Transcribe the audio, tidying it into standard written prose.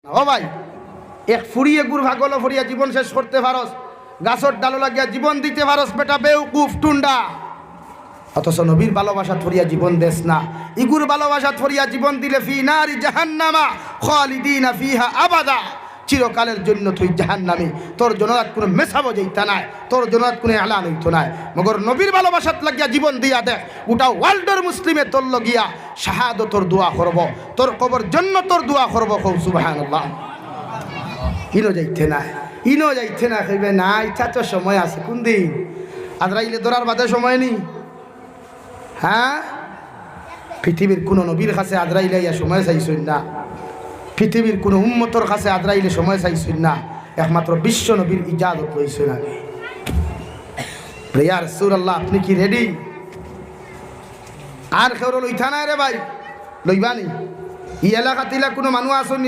ও ভাই, এক ফুরিয়ে গুড় ভাগল ফরিয়া জীবন শেষ করতে পারস, গাছর ডালো লাগিয়া জীবন দিতে পারস, বেটা বেউকুফ টুন্ডা। অথচ নবীর ভালোবাসা থরিয়া জীবন দেশ না, ইগুর ভালোবাসা থরিয়া জীবন দিলে ফি নারি জাহান্নামা খালিদিনা ফিহা আবাদা, চিরকালের জন্য তুই জাহান্নামী। তোর জনরাত কোনো মেসাবো যাইতা নাই, তোর জনরাত কোনো এলান হইতো নাই। মগর নবীর ভালোবাসাত লাগিয়া জীবন দিয়া দেখ, ওটা ওয়ার্ল্ডের মুসলিমে তোর লগিয়া শাহাদতর দোয়া করব, তোর কবর জন্য তোর দোয়া করব। কও সুবহানাল্লাহ। ইনো যাইতে না, ইনো যাইতে না, কইবে না ইচ্ছা তো সময় আছে। কোন দিন? আজরাইলে ধরার বাদে সময় নেই। হ্যাঁ, পৃথিবীর কোনো নবীর কাছে আজরাইলে ইয়া সময় চাইছই না, পৃথিবীর কোনো উম্মতর কাছে আজরাইলে সময় চাইছই না, একমাত্র বিশ্ব নবীর ইজাজত লইছেন আগে। ইয়া রাসূলুল্লাহ, আপনি কি রেডি? আর কেউ লইতা না রে ভাই, লইবানি। ই এলাকা তিলা কোনো মানুষ আসুন